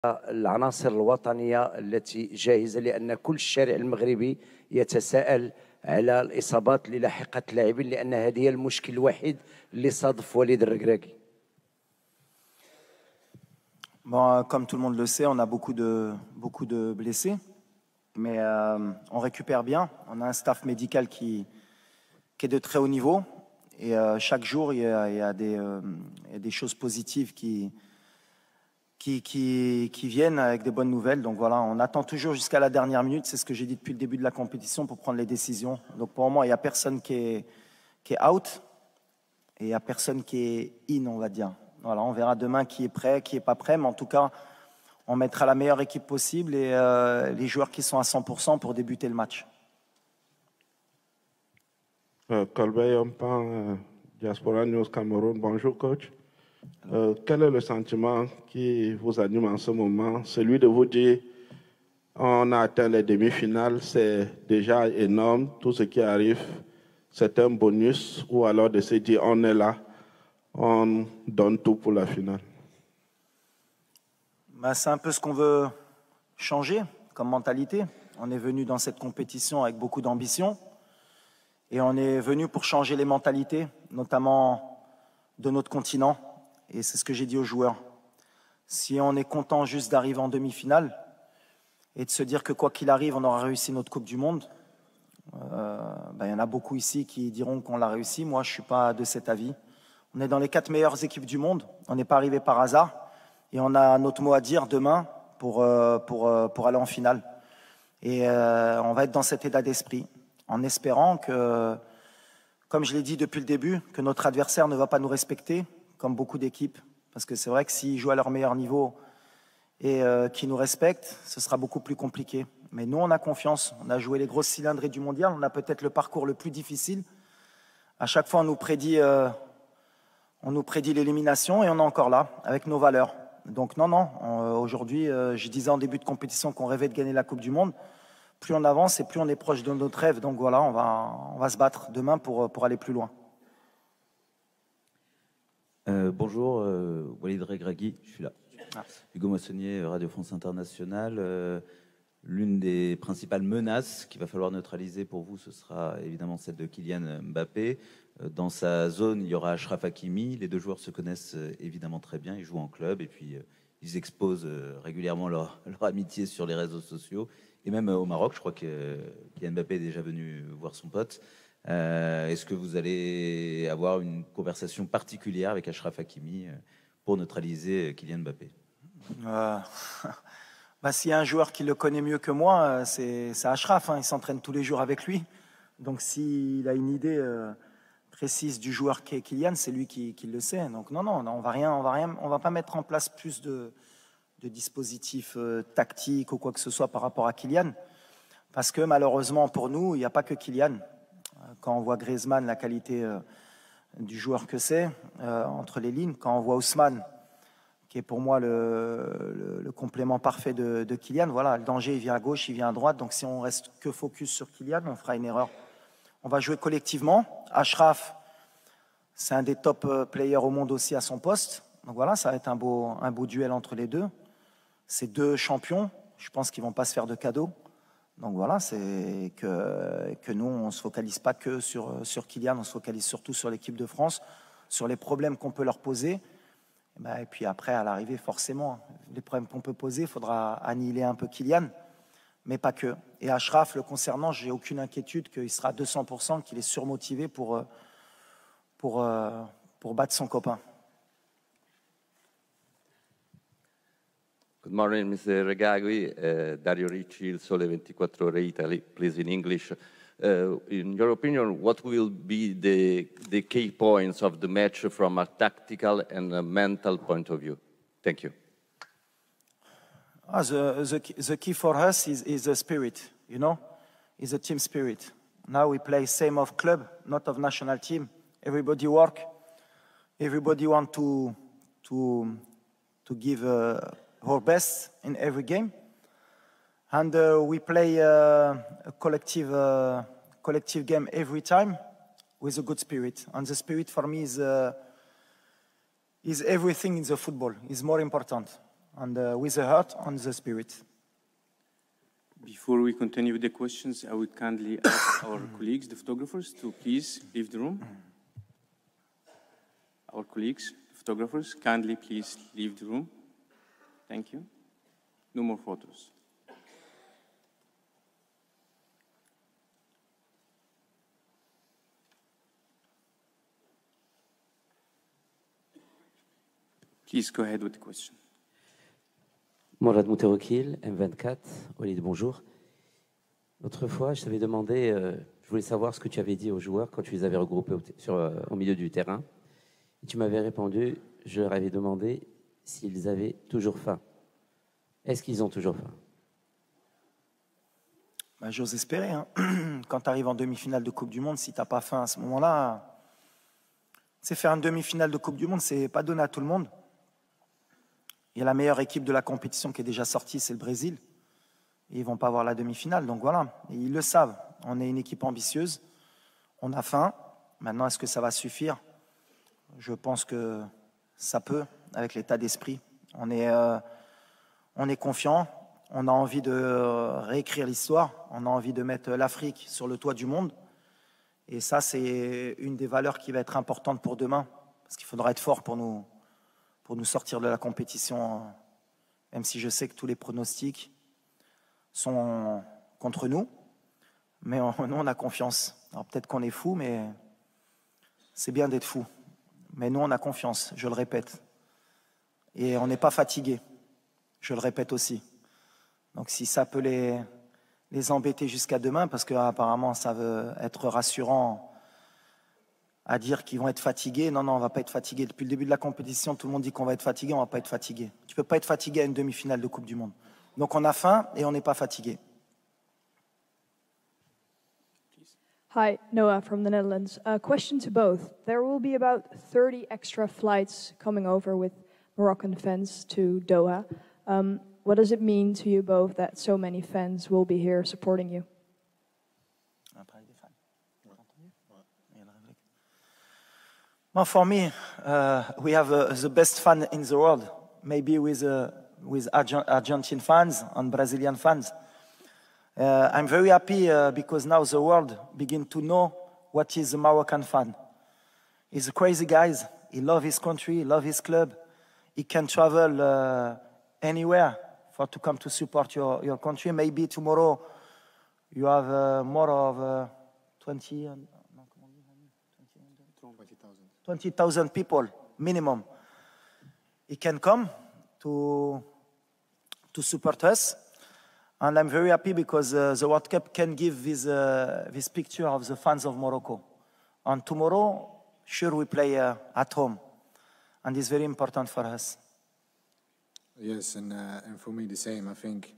العناصر الوطنية التي جاهزة، لأن كل الشارع المغربي يتساءل على الإصابات اللي لاحقت اللاعبين، لأن هذه هي المشكل الوحيد اللي صادف وليد الركراكي. Bon, comme tout le monde le sait, on a beaucoup de blessés, mais on récupère bien. On a un staff médical qui est de très haut niveau, et chaque jour, il y a des choses positives qui viennent avec des bonnes nouvelles. Donc voilà, on attend toujours jusqu'à la dernière minute, c'est ce que j'ai dit depuis le début de la compétition, pour prendre les décisions. Donc pour moi, il n'y a personne qui est out, et il n'y a personne qui est in, on va dire. Voilà, on verra demain qui est prêt, qui n'est pas prêt, mais en tout cas, on mettra la meilleure équipe possible et les joueurs qui sont à 100% pour débuter le match. Colbert Yompan, Diaspora News Cameroun, bonjour coach. Quel est le sentiment qui vous anime en ce moment? Celui de vous dire, on a atteint les demi-finales, c'est déjà énorme, tout ce qui arrive, c'est un bonus, ou alors de se dire, on est là, on donne tout pour la finale? C'est un peu ce qu'on veut changer comme mentalité. On est venu dans cette compétition avec beaucoup d'ambition et on est venu pour changer les mentalités, notamment de notre continent. Et c'est ce que j'ai dit aux joueurs. Si on est content juste d'arriver en demi-finale et de se dire que quoi qu'il arrive, on aura réussi notre Coupe du Monde, y en a beaucoup ici qui diront qu'on l'a réussi. Moi, je ne suis pas de cet avis. On est dans les 4 meilleures équipes du monde. On n'est pas arrivé par hasard. Et on a notre mot à dire demain pour aller en finale. Et on va être dans cet état d'esprit, en espérant que, comme je l'ai dit depuis le début, que notre adversaire ne va pas nous respecter, comme beaucoup d'équipes. Parce que c'est vrai que s'ils jouent à leur meilleur niveau et qu'ils nous respectent, ce sera beaucoup plus compliqué. Mais nous, on a confiance. On a joué les grosses cylindrées du mondial. On a peut-être le parcours le plus difficile. À chaque fois, on nous prédit l'élimination et on est encore là, avec nos valeurs. Donc non, aujourd'hui, je disais en début de compétition qu'on rêvait de gagner la Coupe du Monde. Plus on avance et plus on est proche de notre rêve. Donc voilà, on va se battre demain pour aller plus loin. Bonjour, Walid Regragui, je suis là. Hugo Moissonnier, Radio France Internationale. L'une des principales menaces qu'il va falloir neutraliser pour vous, ce sera évidemment celle de Kylian Mbappé. Dans sa zone, il y aura Achraf Hakimi. Les deux joueurs se connaissent évidemment très bien. Ils jouent en club et puis ils exposent régulièrement leur amitié sur les réseaux sociaux. Et même au Maroc, je crois que Kylian Mbappé est déjà venu voir son pote. Est-ce que vous allez avoir une conversation particulière avec Achraf Hakimi pour neutraliser Kylian Mbappé? S'il y a un joueur qui le connaît mieux que moi, c'est Achraf. Il s'entraîne tous les jours avec lui. Donc s'il a une idée précise du joueur qu'est Kylian, c'est lui qui le sait. Donc non, on va pas mettre en place plus de dispositifs tactiques ou quoi que ce soit par rapport à Kylian. Parce que malheureusement pour nous, il n'y a pas que Kylian. Quand on voit Griezmann, la qualité du joueur que c'est, entre les lignes, quand on voit Ousmane, qui est pour moi le complément parfait de Kylian, voilà, le danger, il vient à gauche, il vient à droite. Donc si on reste que focus sur Kylian, on fera une erreur. On va jouer collectivement. Achraf, c'est un des top players au monde aussi à son poste. Donc voilà, ça va être un beau duel entre les deux. Ces deux champions, je pense qu'ils ne vont pas se faire de cadeaux. Donc voilà, c'est que nous, on ne se focalise pas que sur Kylian, on se focalise surtout sur l'équipe de France, sur les problèmes qu'on peut leur poser. Et puis après, à l'arrivée, forcément, les problèmes qu'on peut poser, il faudra annihiler un peu Kylian, mais pas que. Et Achraf, le concernant, j'ai aucune inquiétude qu'il sera à 200%, qu'il est surmotivé pour battre son copain. Good morning, Mr. Regragui. Dario Ricci, Il Sole 24 Ore Italy, please in English. In your opinion, what will be the key points of the match from a tactical and a mental point of view? Thank you. The key for us is the spirit, you know, is the team spirit. Now we play same of club, not of national team. Everybody work, everybody want to give our best in every game. And we play a collective game every time with a good spirit. And the spirit for me is everything in the football, is more important. and with the heart and the spirit. Before we continue with the questions, I would kindly ask our colleagues, the photographers, to please leave the room. Our colleagues, the photographers, kindly please leave the room. Thank you. No more photos. Please go ahead with the question. Mourad Mouteroukil, M24. Walid, bonjour. L'autre fois, je t'avais demandé, je voulais savoir ce que tu avais dit aux joueurs quand tu les avais regroupés au milieu du terrain. Et tu m'avais répondu, je leur avais demandé s'ils avaient toujours faim. Est-ce qu'ils ont toujours faim? Ben, j'ose espérer. Hein. Quand tu arrives en demi-finale de Coupe du Monde, si tu n'as pas faim à ce moment-là, c'est faire une demi-finale de Coupe du Monde, c'est pas donné à tout le monde. Il y a la meilleure équipe de la compétition qui est déjà sortie, c'est le Brésil. Et ils ne vont pas avoir la demi-finale. Donc voilà, et ils le savent. On est une équipe ambitieuse. On a faim. Maintenant, est-ce que ça va suffire? Je pense que ça peut, avec l'état d'esprit. On est confiant. On a envie de réécrire l'histoire. On a envie de mettre l'Afrique sur le toit du monde. Et ça, c'est une des valeurs qui va être importante pour demain. Parce qu'il faudra être fort pour nous sortir de la compétition, même si je sais que tous les pronostics sont contre nous. Mais nous, on a confiance. Alors peut-être qu'on est fou, mais c'est bien d'être fou. Mais nous, on a confiance, je le répète. Et on n'est pas fatigué, je le répète aussi. Donc si ça peut les embêter jusqu'à demain, parce qu'apparemment ça veut être rassurant à dire qu'ils vont être fatigués. Non, on ne va pas être fatigué. Depuis le début de la compétition, tout le monde dit qu'on va être fatigué, on ne va pas être fatigué. Tu ne peux pas être fatigué à une demi-finale de Coupe du Monde. Donc on a faim et on n'est pas fatigué. Hi, Noah from the Netherlands. A question to both. There will be about 30 extra flights coming over with Moroccan fans to Doha. What does it mean to you both that so many fans will be here supporting you? Well, for me, we have the best fan in the world, maybe with Argentine fans and Brazilian fans. I'm very happy because now the world begin to know what is a Moroccan fan. He's a crazy guy. He loves his country, he loves his club. He can travel anywhere to come to support your country. Maybe tomorrow you have more of 20,000 people minimum. He can come to support us. And I'm very happy because the World Cup can give this picture of the fans of Morocco. And tomorrow, sure, we play at home. And it's very important for us. Yes, and for me the same. I think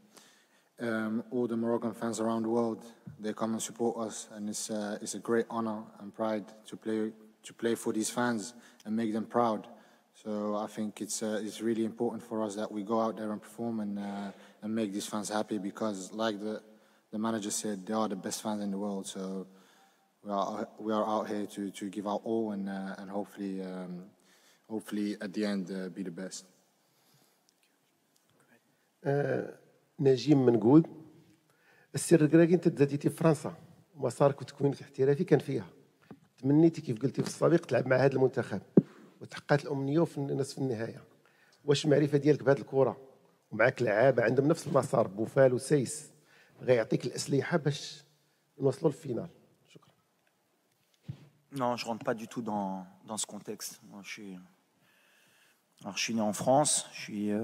all the Moroccan fans around the world, they come and support us. And it's a great honor and pride to play for these fans and make them proud. So I think it's really important for us that we go out there and perform and make these fans happy because, like the manager said, they are the best fans in the world. So we are out here to give our all and hopefully at the end be the best. نجيم منقود السر الكراكي انت تزاديتي في فرنسا ومسارك وتكوينك الاحترافي كان فيها تمنيتي كيف قلتي في السابق تلعب مع هذا المنتخب وتحققت الامنيه في نصف النهايه واش المعرفه ديالك بهذه الكره ومعك لعابه عندهم نفس المسار بوفال وسيس غيعطيك الاسلحه باش نوصلوا للفينال شكرا. Non, je rentre pas du tout dans ce contexte. Moi, je suis né en France, j'ai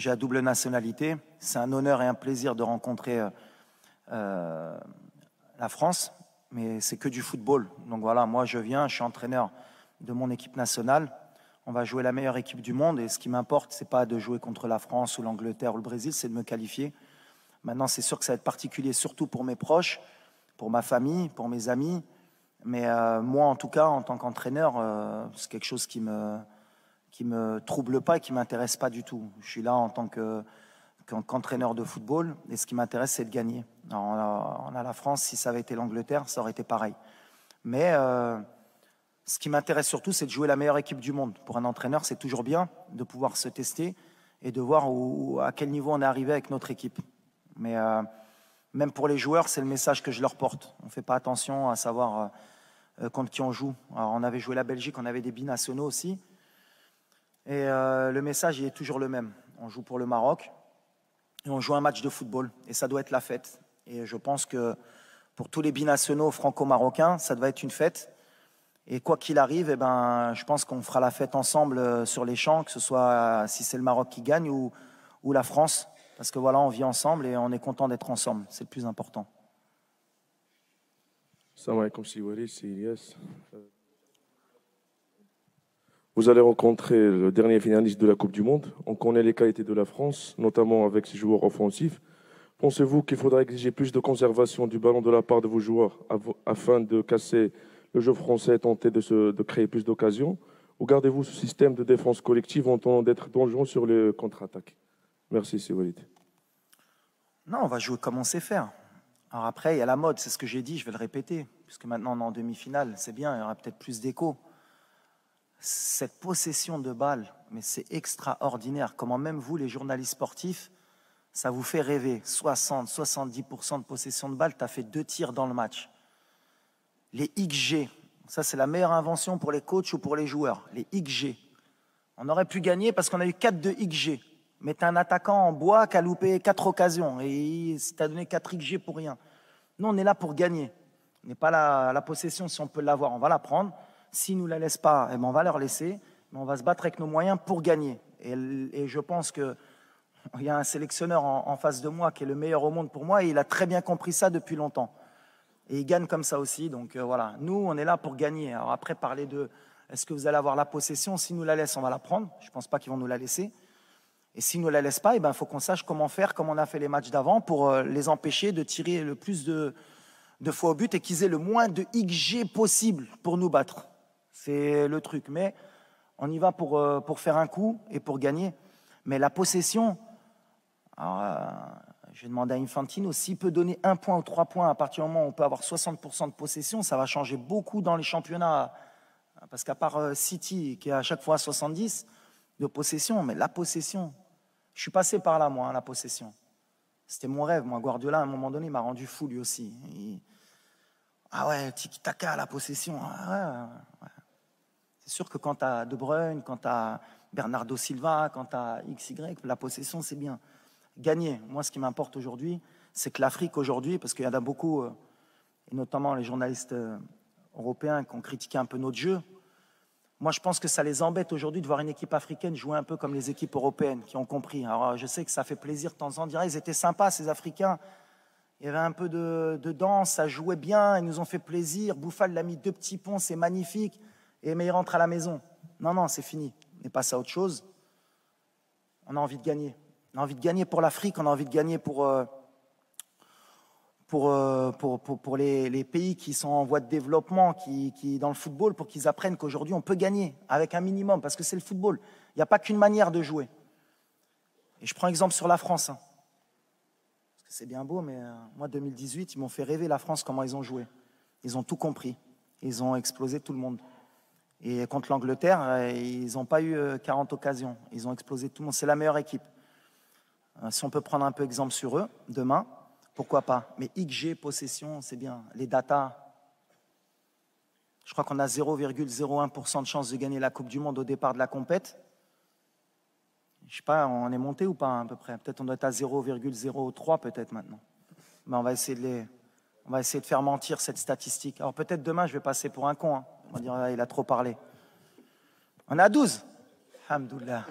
la double nationalité. C'est un honneur et un plaisir de rencontrer la France, mais c'est que du football. Donc voilà, moi je suis entraîneur de mon équipe nationale. On va jouer la meilleure équipe du monde et ce qui m'importe, c'est pas de jouer contre la France ou l'Angleterre ou le Brésil, c'est de me qualifier. Maintenant, c'est sûr que ça va être particulier, surtout pour mes proches, pour ma famille, pour mes amis. Mais moi, en tout cas, en tant qu'entraîneur, c'est quelque chose qui me trouble pas et qui m'intéresse pas du tout. Je suis là en tant qu'entraîneur de football et ce qui m'intéresse, c'est de gagner. Alors, on a la France, si ça avait été l'Angleterre, ça aurait été pareil. Mais ce qui m'intéresse surtout, c'est de jouer la meilleure équipe du monde. Pour un entraîneur, c'est toujours bien de pouvoir se tester et de voir à quel niveau on est arrivé avec notre équipe. Mais même pour les joueurs, c'est le message que je leur porte. On ne fait pas attention à savoir contre qui on joue. Alors, on avait joué la Belgique, on avait des binationaux aussi. Et le message il est toujours le même. On joue pour le Maroc et on joue un match de football. Et ça doit être la fête. Et je pense que pour tous les binationaux franco-marocains, ça doit être une fête. Et quoi qu'il arrive, eh ben, je pense qu'on fera la fête ensemble sur les champs, que ce soit si c'est le Maroc qui gagne ou la France. Parce que voilà, on vit ensemble et on est content d'être ensemble. C'est le plus important. Salam alaikum, c'est Walid, c'est Ilyas. Vous allez rencontrer le dernier finaliste de la Coupe du Monde. On connaît les qualités de la France, notamment avec ses joueurs offensifs. Pensez-vous qu'il faudra exiger plus de conservation du ballon de la part de vos joueurs afin de casser le jeu français et tenter de créer plus d'occasions? Ou gardez-vous ce système de défense collective en tentant d'être dangereux sur les contre-attaques? Merci, c'est Walid. Non, on va jouer comme on sait faire. Alors après, il y a la mode, c'est ce que j'ai dit, je vais le répéter, puisque maintenant on est en demi-finale, c'est bien, il y aura peut-être plus d'écho. Cette possession de balle, mais c'est extraordinaire. Comment même vous, les journalistes sportifs, ça vous fait rêver. 60-70% de possession de balle, tu as fait 2 tirs dans le match. Les XG, ça c'est la meilleure invention pour les coachs ou pour les joueurs. Les XG. On aurait pu gagner parce qu'on a eu 4 de XG. Mais tu as un attaquant en bois qui a loupé 4 occasions et tu as donné 4 XG pour rien. Nous, on est là pour gagner. On n'est pas la possession, si on peut l'avoir, on va la prendre. S'ils ne nous la laissent pas, eh ben on va leur laisser. Mais on va se battre avec nos moyens pour gagner. Et je pense qu'il y a un sélectionneur en face de moi qui est le meilleur au monde pour moi et il a très bien compris ça depuis longtemps. Et il gagne comme ça aussi. Donc voilà, nous, on est là pour gagner. Alors après, parler de est-ce que vous allez avoir la possession? S'ils nous la laissent, on va la prendre. Je ne pense pas qu'ils vont nous la laisser. Et s'ils ne nous la laissent pas, eh ben, il faut qu'on sache comment faire, comme on a fait les matchs d'avant, pour les empêcher de tirer le plus de fois au but et qu'ils aient le moins de XG possible pour nous battre. C'est le truc. Mais on y va pour faire un coup et pour gagner. Mais la possession, je vais demander à Infantino, s'il peut donner 1 point ou 3 points à partir du moment où on peut avoir 60% de possession, ça va changer beaucoup dans les championnats. Parce qu'à part City, qui est à chaque fois à 70 de possession, mais la possession, je suis passé par là, moi, la possession. C'était mon rêve. Moi, Guardiola, à un moment donné, m'a rendu fou, lui aussi. Ah ouais, tiki-taka, la possession. Ah ouais. C'est sûr que quand tu as De Bruyne, quand tu as Bernardo Silva, quand tu as XY, la possession, c'est bien. Gagner. Moi, ce qui m'importe aujourd'hui, c'est que l'Afrique, aujourd'hui, parce qu'il y en a beaucoup, et notamment les journalistes européens qui ont critiqué un peu notre jeu, moi, je pense que ça les embête aujourd'hui de voir une équipe africaine jouer un peu comme les équipes européennes qui ont compris. Alors, je sais que ça fait plaisir de temps en temps. Ils étaient sympas, ces Africains. Il y avait un peu de danse, ça jouait bien, ils nous ont fait plaisir. Bouffal l'a mis 2 petits ponts, c'est magnifique. Mais il rentre à la maison. Non, c'est fini. On est passé à autre chose. On a envie de gagner. On a envie de gagner pour l'Afrique, on a envie de gagner pour les pays qui sont en voie de développement, qui dans le football, pour qu'ils apprennent qu'aujourd'hui, on peut gagner avec un minimum, parce que c'est le football. Il n'y a pas qu'une manière de jouer. Et je prends exemple sur la France. Parce que c'est bien beau, mais moi, 2018, ils m'ont fait rêver la France, comment ils ont joué. Ils ont tout compris. Ils ont explosé tout le monde. Et contre l'Angleterre, ils n'ont pas eu 40 occasions. Ils ont explosé tout le monde. C'est la meilleure équipe. Si on peut prendre un peu exemple sur eux, demain, pourquoi pas. Mais XG, possession, c'est bien. Les datas, je crois qu'on a 0,01% de chance de gagner la Coupe du Monde au départ de la compète. Je ne sais pas, on est monté ou pas à peu près. Peut-être on doit être à 0,03 peut-être maintenant. Mais on va essayer de faire mentir cette statistique. Alors peut-être demain, je vais passer pour un con. On va dire, ah, il a trop parlé. On est à 12. Alhamdoulilah.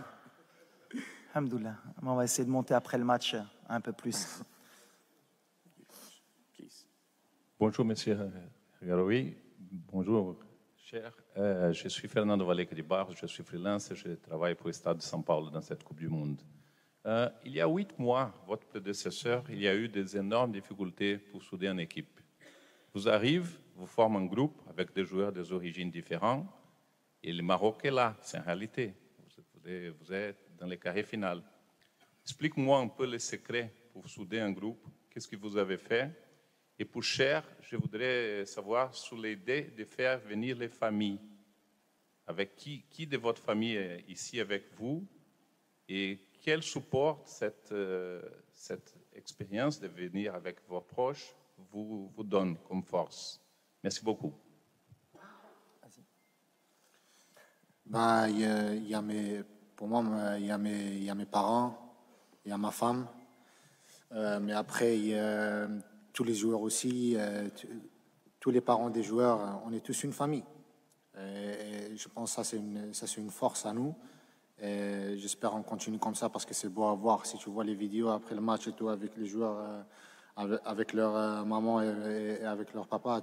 Alhamdoulilah. On va essayer de monter après le match un peu plus. Bonjour, monsieur Garoui. Bonjour, cher. Je suis Fernando Valeca de Barros, je suis freelance, je travaille pour l'État de São Paulo dans cette Coupe du Monde. Il y a 8 mois, votre prédécesseur, il y a eu des énormes difficultés pour souder une équipe. Vous arrivez, vous formez un groupe avec des joueurs des origines différentes, et le Maroc est là, c'est une réalité. Vous êtes dans les carrés finales. Explique-moi un peu les secrets pour souder un groupe. Qu'est-ce que vous avez fait? Et pour Cher, je voudrais savoir sur l'idée de faire venir les familles. Avec qui de votre famille est ici avec vous et quel support cette expérience de venir avec vos proches vous donne comme force? Merci beaucoup. Bah, pour moi, il y a mes parents, il y a ma femme, mais après, il y a tous les joueurs aussi, tous les parents des joueurs, on est tous une famille. Et je pense que ça, c'est une force à nous. Et j'espère qu'on continue comme ça parce que c'est beau à voir. Si tu vois les vidéos après le match et tout, avec les joueurs, avec leur maman et avec leur papa,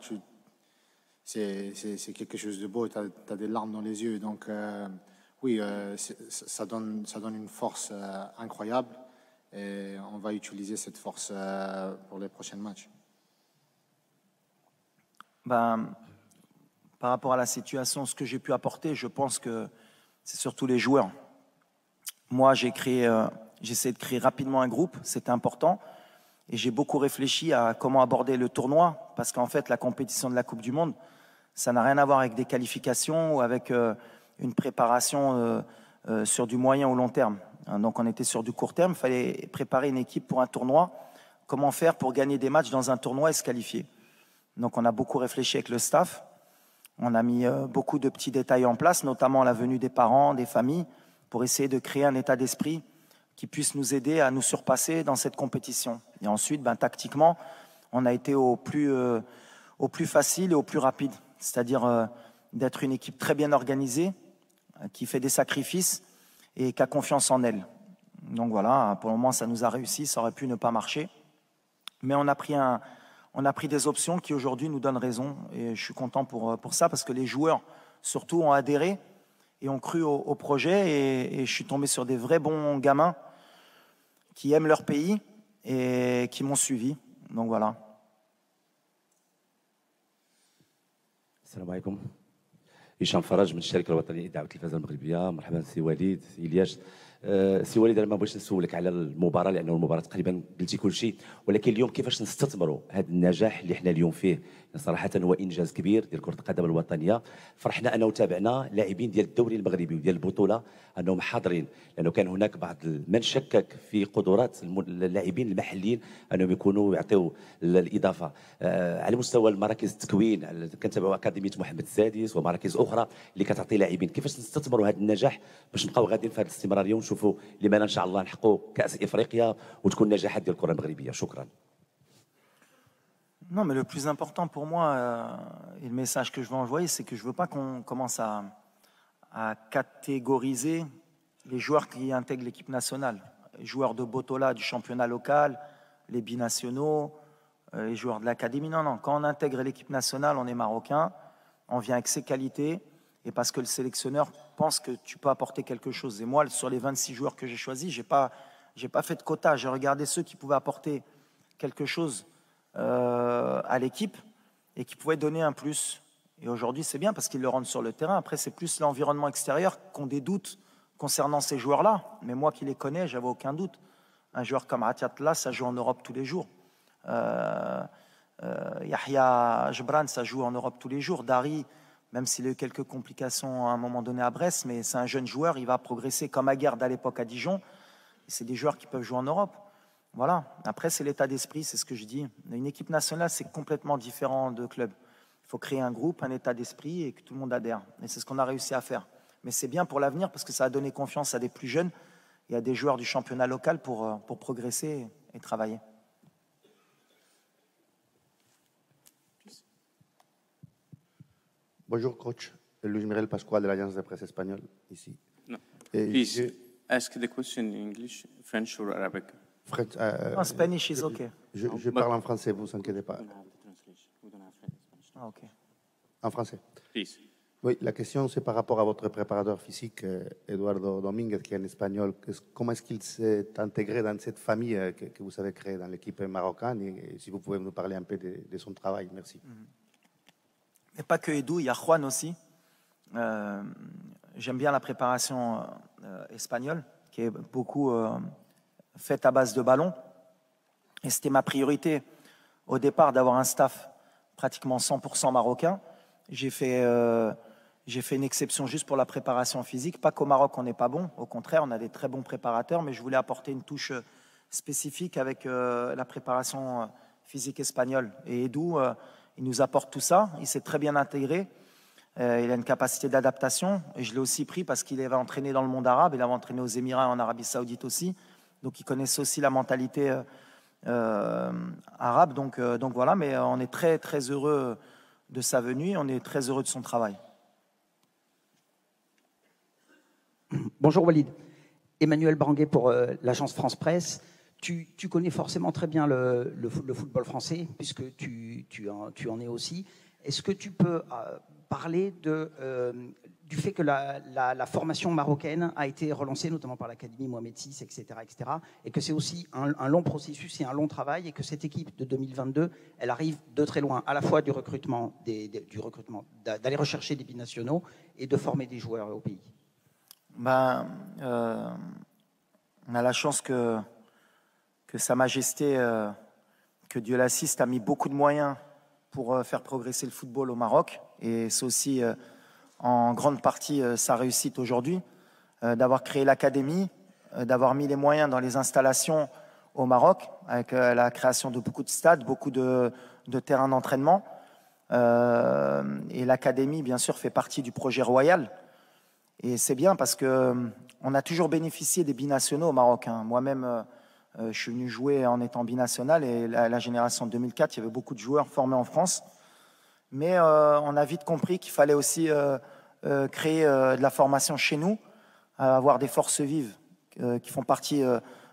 c'est quelque chose de beau. Tu as des larmes dans les yeux. Donc, oui, ça donne une force incroyable. Et on va utiliser cette force pour les prochains matchs. Ben, par rapport à la situation, ce que j'ai pu apporter, je pense que c'est surtout les joueurs. Moi, j'ai essayé de créer rapidement un groupe, c'était important. Et j'ai beaucoup réfléchi à comment aborder le tournoi, parce qu'en fait, la compétition de la Coupe du Monde, ça n'a rien à voir avec des qualifications ou avec une préparation sur du moyen ou long terme. Donc, on était sur du court terme, il fallait préparer une équipe pour un tournoi. Comment faire pour gagner des matchs dans un tournoi et se qualifier? Donc, on a beaucoup réfléchi avec le staff. On a mis beaucoup de petits détails en place, notamment la venue des parents, des familles, pour essayer de créer un état d'esprit qui puisse nous aider à nous surpasser dans cette compétition. Et ensuite, tactiquement, on a été au plus facile et au plus rapide, c'est-à-dire d'être une équipe très bien organisée, qui fait des sacrifices et qui a confiance en elle. Donc voilà, pour le moment, ça nous a réussi, ça aurait pu ne pas marcher. Mais on a pris des options qui aujourd'hui nous donnent raison. Et je suis content pour ça, parce que les joueurs, surtout, ont adhéré et ont cru au projet. Et je suis tombé sur des vrais bons gamins qui aiment leur pays et qui m'ont suivi. Donc voilà. السلام عليكم. هشام فرج من الشركه الوطنيه لإذاعة التلفزه المغربيه. مرحبا سي وليد، سي الياس. سي وليد، انا ما بغيتش نسولك على المباراه لانه المباراه تقريبا قلتي كل شيء، ولكن اليوم كيفاش نستثمروا هذا النجاح اللي حنا اليوم فيه؟ صراحه هو انجاز كبير ديال كره القدم الوطنيه. فرحنا انه تابعنا لاعبين ديال الدوري المغربي وديال البطوله انهم حاضرين، لانه كان هناك بعض من شكك في قدرات اللاعبين المحليين انهم يكونوا يعطيوا الاضافه. على مستوى المراكز التكوين كنتابعوا اكاديميه محمد السادس ومراكز اخرى اللي كتعطي لاعبين. كيفاش نستثمروا هذا النجاح باش نبقاو غاديين في هذه الاستمراريه ونشوفوا لماذا ان شاء الله نحققوا كاس افريقيا وتكون نجاحات ديال الكره المغربيه؟ شكرا. Non, mais le plus important pour moi, et le message que je veux envoyer, c'est que je ne veux pas qu'on commence à catégoriser les joueurs qui intègrent l'équipe nationale. Les joueurs de Botola du championnat local, les binationaux, les joueurs de l'académie. Non, non, quand on intègre l'équipe nationale, on est marocain, on vient avec ses qualités, et parce que le sélectionneur pense que tu peux apporter quelque chose. Et moi, sur les 26 joueurs que j'ai choisis, je n'ai pas fait de quota. J'ai regardé ceux qui pouvaient apporter quelque chose à l'équipe et qui pouvaient donner un plus. Et aujourd'hui, c'est bien parce qu'ils le rendent sur le terrain. Après, c'est plus l'environnement extérieur qu'on des doutes concernant ces joueurs-là. Mais moi qui les connais, j'avais aucun doute. Un joueur comme Atiatla, ça joue en Europe tous les jours. Yahya Jebran, ça joue en Europe tous les jours. Dari, même s'il a eu quelques complications à un moment donné à Brest, mais c'est un jeune joueur, il va progresser comme Aguerd à l'époque à Dijon. Et c'est des joueurs qui peuvent jouer en Europe. Voilà. Après, c'est l'état d'esprit, c'est ce que je dis. Une équipe nationale, c'est complètement différent de club. Il faut créer un groupe, un état d'esprit et que tout le monde adhère. Et c'est ce qu'on a réussi à faire. Mais c'est bien pour l'avenir parce que ça a donné confiance à des plus jeunes et à des joueurs du championnat local pour progresser et travailler. Bonjour coach, Luis Miguel Pascual de l'Agence de presse espagnole ici. No. Please ask the question in English, French or Arabic. French, no, Spanish is okay. Je parle en français, vous inquiétez pas. Ah, ok. En français. Please. Oui, la question c'est par rapport à votre préparateur physique, Eduardo Domínguez, qui est en espagnol. Comment est-ce qu'il s'est intégré dans cette famille que vous avez créée dans l'équipe marocaine et si vous pouvez nous parler un peu de son travail, merci. Et pas que Edu, il y a Juan aussi. J'aime bien la préparation espagnole, qui est beaucoup faite à base de ballon. Et c'était ma priorité au départ d'avoir un staff pratiquement 100% marocain. J'ai J'ai fait une exception juste pour la préparation physique. Pas qu'au Maroc, on n'est pas bon. Au contraire, on a des très bons préparateurs, mais je voulais apporter une touche spécifique avec la préparation physique espagnole. Et Edu, il nous apporte tout ça. Il s'est très bien intégré. Il a une capacité d'adaptation. Et je l'ai aussi pris parce qu'il avait entraîné dans le monde arabe. Il avait entraîné aux Émirats et en Arabie Saoudite aussi. Donc, il connaissait aussi la mentalité arabe. Donc voilà, mais on est très, très heureux de sa venue. On est très heureux de son travail. Bonjour Walid. Emmanuel Branguet pour l'agence France Presse. Tu connais forcément très bien le football français, puisque tu en es aussi. Est-ce que tu peux parler du fait que la formation marocaine a été relancée, notamment par l'Académie Mohamed VI, etc., et que c'est aussi un long processus et un long travail, et que cette équipe de 2022, elle arrive de très loin, à la fois du recrutement, d'aller rechercher des binationaux et de former des joueurs au pays? On a la chance que Sa Majesté, que Dieu l'assiste, a mis beaucoup de moyens pour faire progresser le football au Maroc. Et c'est aussi en grande partie sa réussite aujourd'hui, d'avoir créé l'académie, d'avoir mis les moyens dans les installations au Maroc, avec la création de beaucoup de stades, beaucoup de terrains d'entraînement. Et l'académie, bien sûr, fait partie du projet royal. Et c'est bien parce qu'on a toujours bénéficié des binationaux au Maroc. Moi-même, je suis venu jouer en étant binational, et la génération de 2004, il y avait beaucoup de joueurs formés en France. Mais on a vite compris qu'il fallait aussi créer de la formation chez nous, avoir des forces vives qui font partie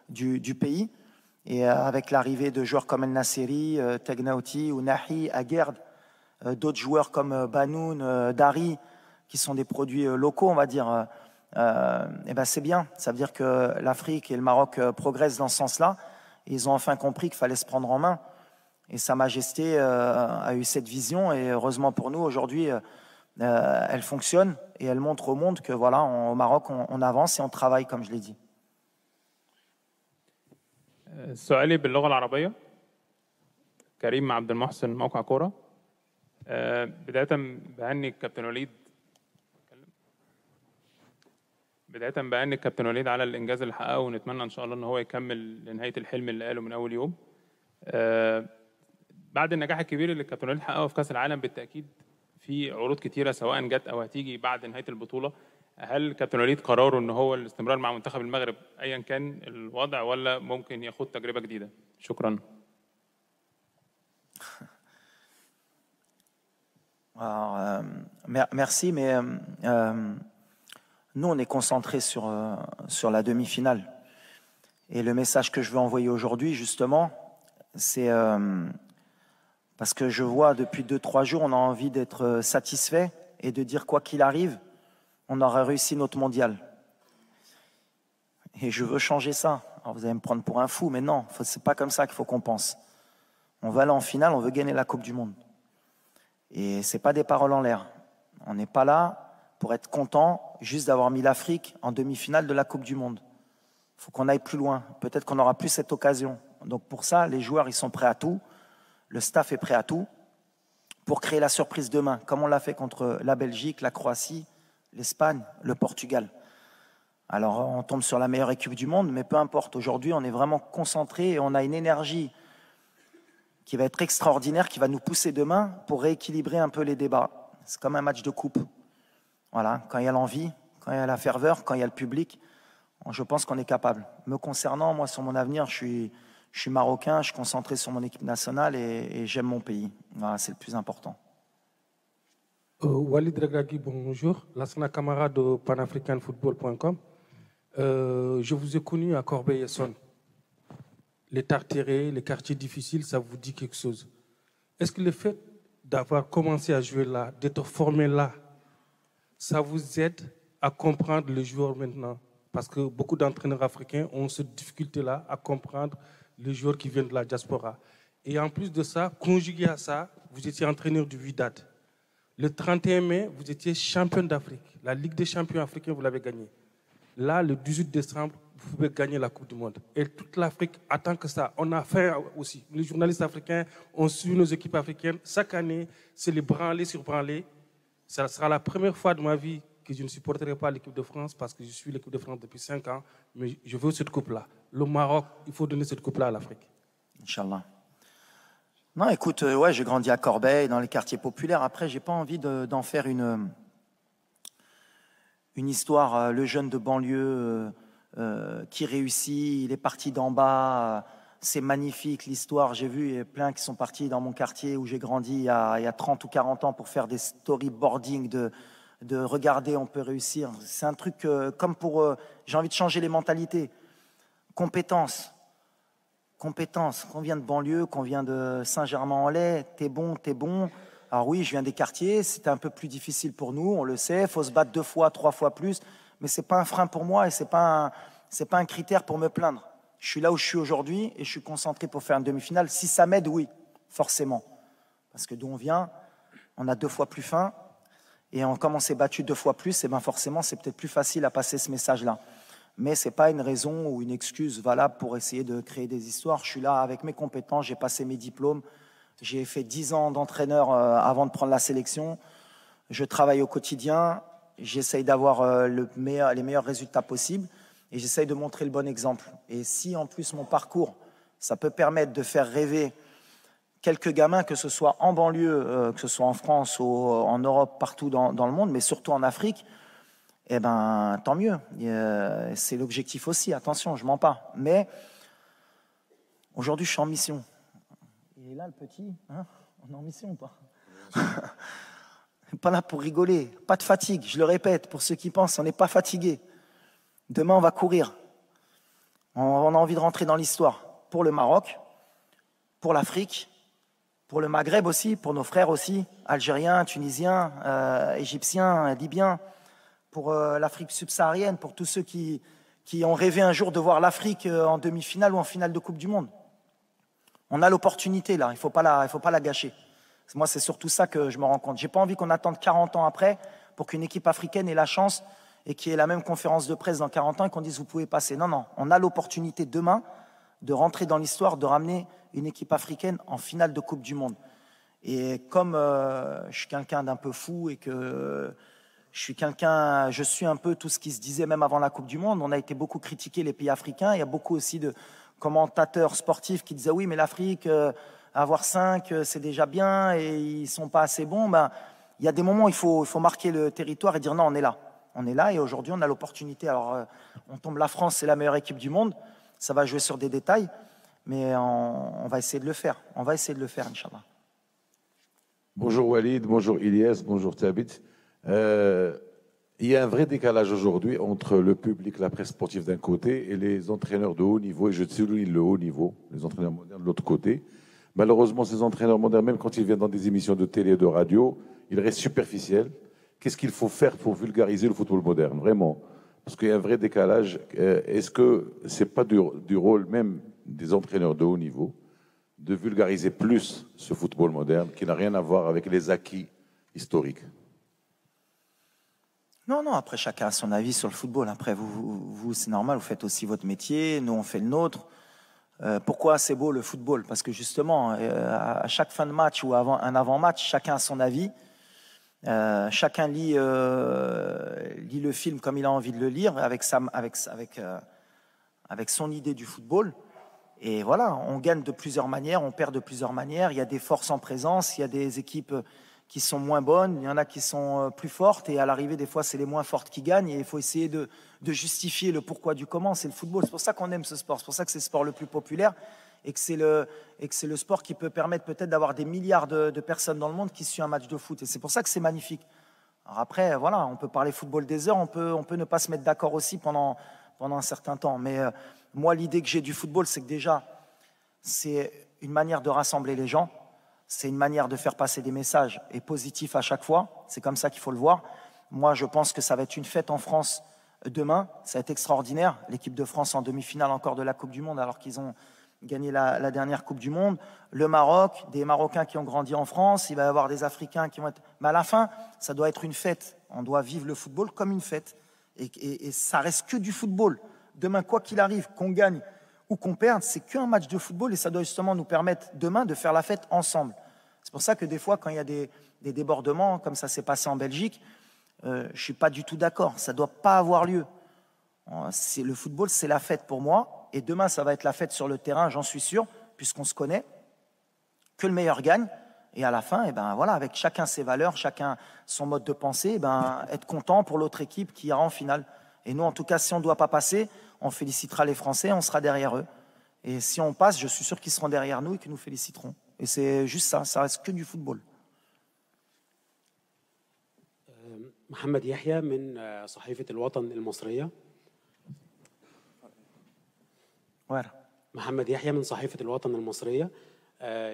du pays. Et avec l'arrivée de joueurs comme El Nasseri, Tegnaouti ou Nahi, Aguerd, d'autres joueurs comme Banoun, Dari, qui sont des produits locaux, on va dire, et ben c'est bien. Ça veut dire que l'Afrique et le Maroc progressent dans ce sens-là. Et ils ont enfin compris qu'il fallait se prendre en main. Et Sa Majesté a eu cette vision, et heureusement pour nous, aujourd'hui, elle fonctionne et elle montre au monde que voilà, au Maroc, on avance et on travaille, comme je l'ai dit. سؤالي باللغة العربية. كريم عبد المحسن، موقع كورة. بداية بهني الكابتن وليد على الإنجاز اللي حققه، ونتمنى إن شاء الله إن هو يكمل لنهاية الحلم اللي قاله من أول يوم. بعد النجاح الكبير اللي الكابتن وليد حققه في كأس العالم، بالتأكيد في عروض كتيرة سواء جت أو هتيجي بعد نهاية البطولة. هل كابتن وليد قراره إن هو الاستمرار مع منتخب المغرب أيا كان الوضع، ولا ممكن ياخد تجربة جديدة؟ شكرا. Alors, merci, mais nous, on est concentrés sur la demi-finale. Et le message que je veux envoyer aujourd'hui, justement, c'est parce que je vois depuis 2-3 jours, on a envie d'être satisfait et de dire quoi qu'il arrive, on aura réussi notre mondial. Et je veux changer ça. Alors vous allez me prendre pour un fou, mais non, c'est pas comme ça qu'il faut qu'on pense. On va aller en finale, on veut gagner la Coupe du Monde. Et c'est pas des paroles en l'air. On n'est pas là pour être content juste d'avoir mis l'Afrique en demi-finale de la Coupe du Monde. Il faut qu'on aille plus loin. Peut-être qu'on n'aura plus cette occasion. Donc pour ça, les joueurs, ils sont prêts à tout. Le staff est prêt à tout pour créer la surprise demain, comme on l'a fait contre la Belgique, la Croatie, l'Espagne, le Portugal. Alors on tombe sur la meilleure équipe du monde, mais peu importe. Aujourd'hui, on est vraiment concentré et on a une énergie qui va être extraordinaire, qui va nous pousser demain pour rééquilibrer un peu les débats. C'est comme un match de coupe. Voilà, quand il y a l'envie, quand il y a la ferveur, quand il y a le public, je pense qu'on est capable. Me concernant, moi, sur mon avenir, je suis marocain, je suis concentré sur mon équipe nationale et j'aime mon pays. Voilà, c'est le plus important. Walid Regragui, bonjour. Lassana Camara de panafricanfootball.com. Je vous ai connu à Corbeil-Essonnes. Les Tartérés, les quartiers difficiles, ça vous dit quelque chose? Est-ce que le fait d'avoir commencé à jouer là, d'être formé là, ça vous aide à comprendre le joueur maintenant? Parce que beaucoup d'entraîneurs africains ont cette difficulté-là à comprendre les joueurs qui viennent de la diaspora. Et en plus de ça, conjugué à ça, vous étiez entraîneur du Wydad. Le 31 mai, vous étiez champion d'Afrique. La Ligue des champions africains, vous l'avez gagnée. Là, le 18 décembre, vous pouvez gagner la Coupe du Monde. Et toute l'Afrique attend que ça. On a fait aussi. Les journalistes africains ont suivi nos équipes africaines. Chaque année, c'est les branlés sur branlés. Ça sera la première fois de ma vie que je ne supporterai pas l'équipe de France parce que je suis l'équipe de France depuis 5 ans, mais je veux cette coupe-là. Le Maroc, il faut donner cette coupe-là à l'Afrique. Inch'Allah. Non, écoute, ouais, j'ai grandi à Corbeil, dans les quartiers populaires. Après, j'ai pas envie d'en faire une histoire, le jeune de banlieue qui réussit, il est parti d'en bas, c'est magnifique l'histoire. J'ai vu, il y a plein qui sont partis dans mon quartier où j'ai grandi il y a 30 ou 40 ans pour faire des storyboarding de regarder, on peut réussir. C'est un truc comme pour... j'ai envie de changer les mentalités. Compétences. Qu'on vient de banlieue, qu'on vient de Saint-Germain-en-Laye, t'es bon. Alors oui, je viens des quartiers, c'était un peu plus difficile pour nous, on le sait, il faut se battre 2 fois, 3 fois plus, mais ce n'est pas un frein pour moi et ce n'est pas un critère pour me plaindre. Je suis là où je suis aujourd'hui et je suis concentré pour faire une demi-finale. Si ça m'aide, oui, forcément. Parce que d'où on vient, on a 2 fois plus faim et comme on s'est battu 2 fois plus, et ben forcément, c'est peut-être plus facile à passer ce message-là. Mais ce n'est pas une raison ou une excuse valable pour essayer de créer des histoires. Je suis là avec mes compétences, j'ai passé mes diplômes, j'ai fait 10 ans d'entraîneur avant de prendre la sélection. Je travaille au quotidien, j'essaye d'avoir les meilleurs résultats possibles et j'essaye de montrer le bon exemple. Et si en plus mon parcours, ça peut permettre de faire rêver quelques gamins, que ce soit en banlieue, que ce soit en France ou en Europe, partout dans le monde, mais surtout en Afrique, eh ben, tant mieux. C'est l'objectif aussi, attention, je ne mens pas. Mais aujourd'hui, je suis en mission. Il est là, le petit, hein? On est en mission ou pas? Pas là pour rigoler, pas de fatigue, je le répète, pour ceux qui pensent, on n'est pas fatigué. Demain, on va courir. On a envie de rentrer dans l'histoire. Pour le Maroc, pour l'Afrique, pour le Maghreb aussi, pour nos frères aussi, Algériens, Tunisiens, Égyptiens, Libyens, pour l'Afrique subsaharienne, pour tous ceux qui ont rêvé un jour de voir l'Afrique en demi-finale ou en finale de Coupe du Monde. On a l'opportunité là, il ne faut pas la gâcher. Moi, c'est surtout ça que je me rends compte. Je n'ai pas envie qu'on attende 40 ans après pour qu'une équipe africaine ait la chance et qu'il y ait la même conférence de presse dans 40 ans et qu'on dise vous pouvez passer. Non, on a l'opportunité demain de rentrer dans l'histoire, de ramener une équipe africaine en finale de Coupe du Monde. Et comme je suis quelqu'un d'un peu fou et que je suis un peu tout ce qui se disait même avant la Coupe du Monde, on a été beaucoup critiqué les pays africains. Il y a beaucoup aussi de commentateurs sportifs qui disaient oui, mais l'Afrique, avoir 5, c'est déjà bien et ils ne sont pas assez bons. Ben, il y a des moments où il faut marquer le territoire et dire non, on est là. On est là et aujourd'hui, on a l'opportunité. Alors, on tombe la France, c'est la meilleure équipe du monde. Ça va jouer sur des détails, mais on va essayer de le faire. On va essayer de le faire, Inch'Allah. Bonjour Walid, bonjour Ilyes, bonjour Thabit. Il y a un vrai décalage aujourd'hui entre le public, la presse sportive d'un côté et les entraîneurs de haut niveau, et je souligne le haut niveau, les entraîneurs modernes de l'autre côté. Malheureusement, ces entraîneurs modernes, même quand ils viennent dans des émissions de télé et de radio, ils restent superficiels. Qu'est-ce qu'il faut faire pour vulgariser le football moderne, vraiment? Parce qu'il y a un vrai décalage. Est-ce que ce n'est pas du rôle même des entraîneurs de haut niveau de vulgariser plus ce football moderne qui n'a rien à voir avec les acquis historiques? Non, après chacun a son avis sur le football. Après, vous c'est normal, vous faites aussi votre métier, nous on fait le nôtre. Pourquoi c'est beau le football? Parce que justement, à chaque fin de match ou un avant-match, chacun a son avis. Chacun lit le film comme il a envie de le lire, avec son idée du football. Et voilà, on gagne de plusieurs manières, on perd de plusieurs manières. Il y a des forces en présence, il y a des équipes qui sont moins bonnes, il y en a qui sont plus fortes. Et à l'arrivée, des fois, c'est les moins fortes qui gagnent. Et il faut essayer de justifier le pourquoi du comment. C'est le football. C'est pour ça qu'on aime ce sport. C'est pour ça que c'est le sport le plus populaire. Et que c'est le sport qui peut permettre peut-être d'avoir des milliards de personnes dans le monde qui suivent un match de foot. Et c'est pour ça que c'est magnifique. Alors après, voilà, on peut parler football des heures, on peut ne pas se mettre d'accord aussi pendant un certain temps. Mais moi, l'idée que j'ai du football, c'est que déjà, c'est une manière de rassembler les gens, c'est une manière de faire passer des messages et positifs à chaque fois. C'est comme ça qu'il faut le voir. Moi, je pense que ça va être une fête en France demain. Ça va être extraordinaire. L'équipe de France en demi-finale encore de la Coupe du Monde, alors qu'ils ont gagné la dernière Coupe du Monde. Le Maroc, des Marocains qui ont grandi en France. Il va y avoir des Africains qui vont être... Mais à la fin, ça doit être une fête. On doit vivre le football comme une fête. Et ça reste que du football. Demain, quoi qu'il arrive, qu'on gagne ou qu'on perde, c'est qu'un match de football et ça doit justement nous permettre demain de faire la fête ensemble. C'est pour ça que des fois, quand il y a des débordements, comme ça s'est passé en Belgique, je ne suis pas du tout d'accord. Ça ne doit pas avoir lieu. Le football, c'est la fête pour moi. Et demain, ça va être la fête sur le terrain, j'en suis sûr, puisqu'on se connaît. Que le meilleur gagne. Et à la fin, eh ben, voilà, avec chacun ses valeurs, chacun son mode de pensée, eh ben, être content pour l'autre équipe qui ira en finale. Et nous, en tout cas, si on ne doit pas passer, on félicitera les Français, on sera derrière eux. Et si on passe, je suis sûr qu'ils seront derrière nous et qu'ils nous féliciteront. Et c'est juste ça, ça reste que du football. محمد يحيى من صحيفة الوطن المصرية. محمد يحيى من صحيفة الوطن المصرية.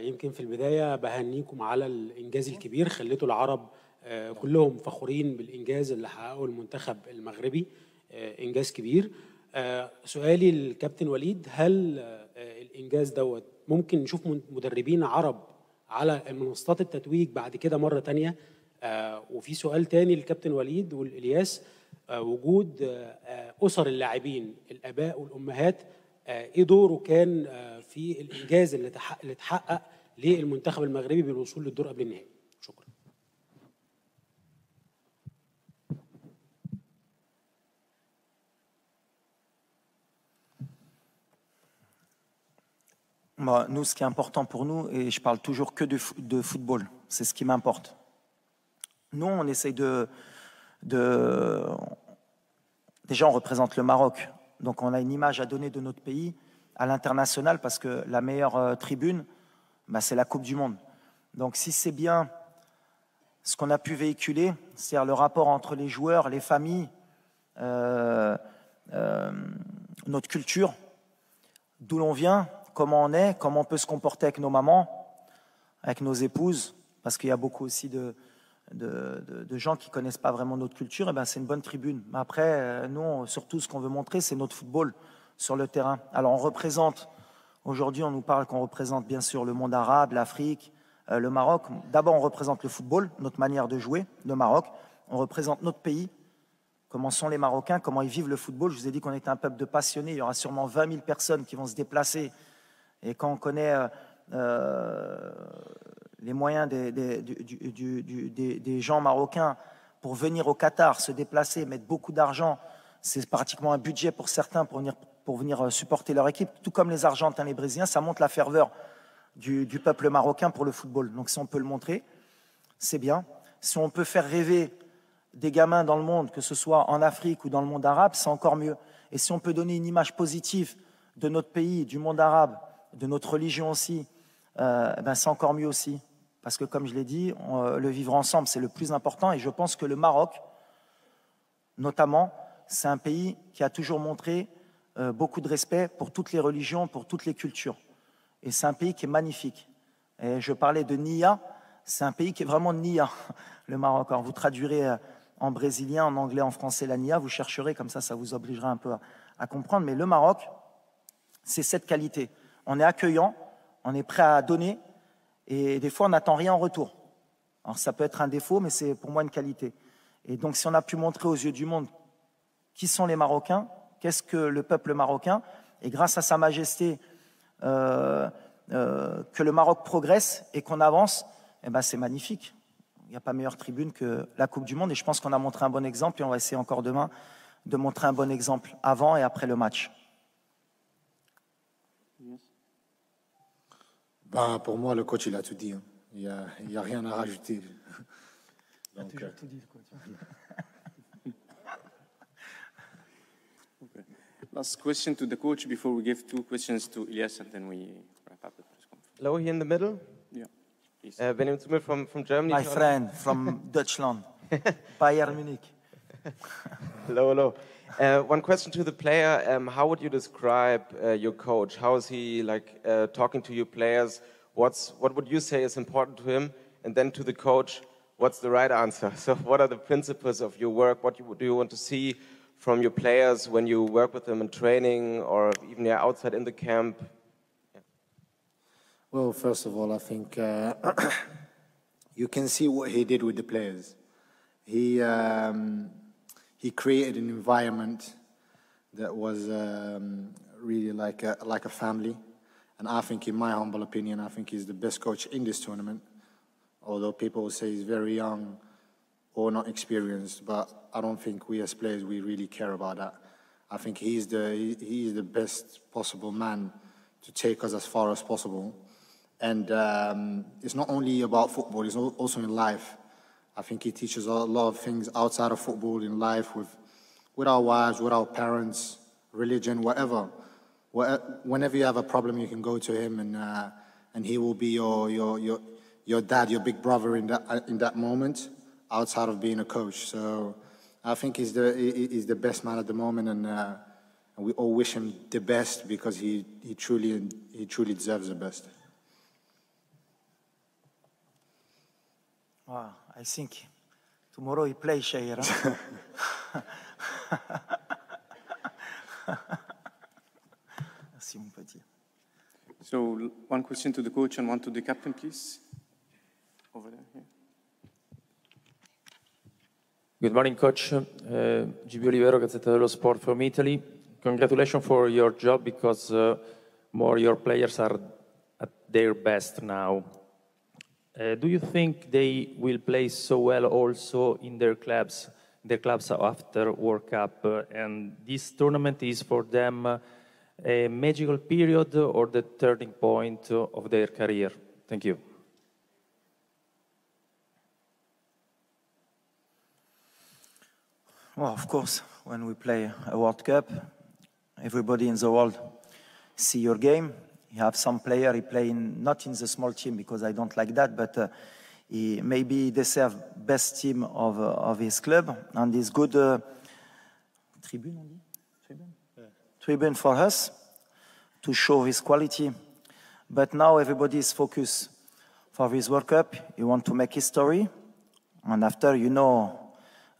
يمكن في البداية بهنيكم على الإنجاز الكبير، خليتوا العرب كلهم فخورين بالإنجاز اللي حققه المنتخب المغربي، إنجاز كبير. سؤالي للكابتن وليد، هل الإنجاز دوت ممكن نشوف مدربين عرب على منصات التتويج بعد كده مرة تانية؟ وفي سؤال تاني للكابتن وليد والإلياس، وجود أسر اللاعبين الآباء والأمهات، إيه دوره كان في الإنجاز اللي اتحقق للمنتخب المغربي بالوصول للدور قبل النهائي؟ شكرا. Nous, ce qui est important pour nous, et je parle toujours que de football, c'est ce qui m'importe. Nous, on essaye Déjà, on représente le Maroc, donc on a une image à donner de notre pays à l'international, parce que la meilleure tribune, c'est la Coupe du Monde. Donc si c'est bien ce qu'on a pu véhiculer, c'est-à-dire le rapport entre les joueurs, les familles, notre culture, d'où l'on vient, comment on est, comment on peut se comporter avec nos mamans, avec nos épouses, parce qu'il y a beaucoup aussi de gens qui ne connaissent pas vraiment notre culture, et c'est une bonne tribune. Mais après, nous, surtout, ce qu'on veut montrer, c'est notre football sur le terrain. Alors, on représente, aujourd'hui, on nous parle qu'on représente bien sûr le monde arabe, l'Afrique, le Maroc. D'abord, on représente le football, notre manière de jouer, le Maroc. On représente notre pays, comment sont les Marocains, comment ils vivent le football. Je vous ai dit qu'on était un peuple de passionnés. Il y aura sûrement 20 000 personnes qui vont se déplacer. Et quand on connaît les moyens des gens marocains pour venir au Qatar, se déplacer, mettre beaucoup d'argent, c'est pratiquement un budget pour certains pour venir supporter leur équipe, tout comme les Argentins, les Brésiliens, ça montre la ferveur du peuple marocain pour le football. Donc si on peut le montrer, c'est bien. Si on peut faire rêver des gamins dans le monde, que ce soit en Afrique ou dans le monde arabe, c'est encore mieux. Et si on peut donner une image positive de notre pays, du monde arabe, de notre religion aussi, c'est encore mieux aussi. Parce que comme je l'ai dit, le vivre ensemble, c'est le plus important. Et je pense que le Maroc, notamment, c'est un pays qui a toujours montré beaucoup de respect pour toutes les religions, pour toutes les cultures. Et c'est un pays qui est magnifique. Et je parlais de Nia, c'est un pays qui est vraiment Nia, le Maroc. Alors vous traduirez en brésilien, en anglais, en français la Nia, vous chercherez, comme ça vous obligera un peu à comprendre. Mais le Maroc, c'est cette qualité. On est accueillant, on est prêt à donner, et des fois on n'attend rien en retour. Alors ça peut être un défaut, mais c'est pour moi une qualité. Et donc si on a pu montrer aux yeux du monde qui sont les Marocains, qu'est-ce que le peuple marocain, et grâce à Sa Majesté, que le Maroc progresse et qu'on avance, c'est magnifique. Il n'y a pas meilleure tribune que la Coupe du Monde, et je pense qu'on a montré un bon exemple, et on va essayer encore demain de montrer un bon exemple avant et après le match. Pour moi, le coach, il a tout dit. Hein. Il n'y a rien à rajouter. Il a toujours tout dit. Okay. Last question to the coach before we give 2 questions to Ilyas, and then we wrap up the press conference. Hello, here in the middle. Yeah. Benjamin Zumel from Germany. My friend from Deutschland, Bayern Munich. Hello. One question to the player. How would you describe your coach? How is he talking to your players? What would you say is important to him? And then to the coach, what's the right answer? So what are the principles of your work? What do you want to see from your players when you work with them in training or even outside in the camp? Yeah. Well, first of all, I think you can see what he did with the players. He created an environment that was really like a family. And I think, in my humble opinion, I think he's the best coach in this tournament although people will say he's very young or not experienced, but I don't think we as players, we really care about that. I think he's the best possible man to take us as far as possible. And it's not only about football, it's also in life. I think he teaches a lot of things outside of football in life with our wives, with our parents, religion, whatever. Whenever you have a problem, you can go to him and he will be your dad, your big brother in that moment, outside of being a coach. So I think he's the best man at the moment, and we all wish him the best because he truly deserves the best. Wow, I think tomorrow he plays Shahir. Huh? Merci, mon petit. So one question to the coach and one to the captain, please. Over there. Yeah. Good morning, Coach. GB Olivero, Gazzetta dello Sport from Italy. Congratulations for your job because more your players are at their best now. Do you think they will play so well also in their clubs after World Cup? And this tournament is for them a magical period or the turning point of their career? Thank you. Well, of course, when we play a World Cup, everybody in the world see your game. You have some player, he play not in the small team because I don't like that, but he maybe deserve best team of his club, and he's good tribune for us to show his quality. But now everybody is focused for his World Cup. He want to make history, and after, you know,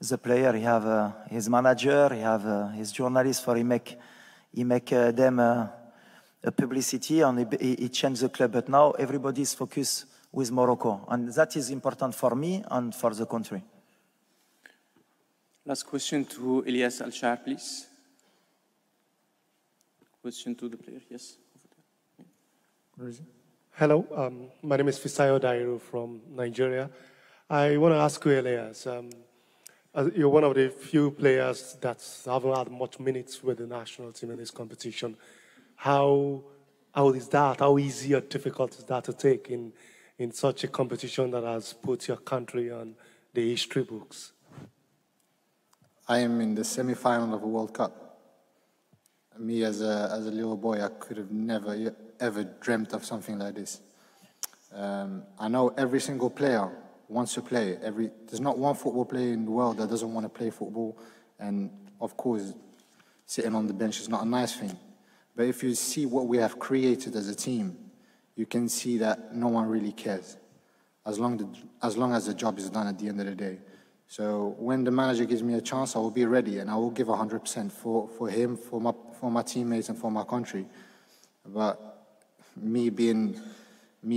the player, he have his manager, he have his journalist, for he make them a publicity, and he changed the club. But now everybody is focused with Morocco, and that is important for me and for the country. Last question to Elias Al-Shar, please. Question to the player, yes. Where is it? Hello, my name is Fisayo Dairu from Nigeria. I want to ask you, Elias, you're one of the few players that haven't had much minutes with the national team in this competition. How is that? How easy or difficult is that to take in such a competition that has put your country on the history books? I am in the semi-final of a World Cup. Me as a little boy, I could have never ever dreamt of something like this. I know every single player wants to play. There's not one football player in the world that doesn't want to play football, and of course, sitting on the bench is not a nice thing. But if you see what we have created as a team, you can see that no one really cares, as long as the job is done at the end of the day. So when the manager gives me a chance, I will be ready, and I will give 100% for him, for my teammates, and for my country. But me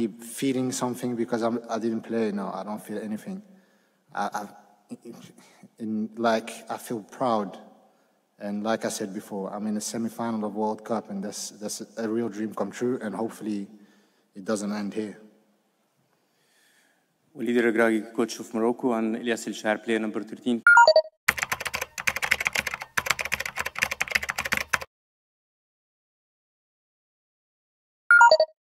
feeling something because I didn't play, no, I don't feel anything. I feel proud. And like I said before, I'm in the semi-final of World Cup, and that's a real dream come true, and hopefully it doesn't end here. Walid Regragui, coach of Morocco, and Elias Al-Shar, player number 13.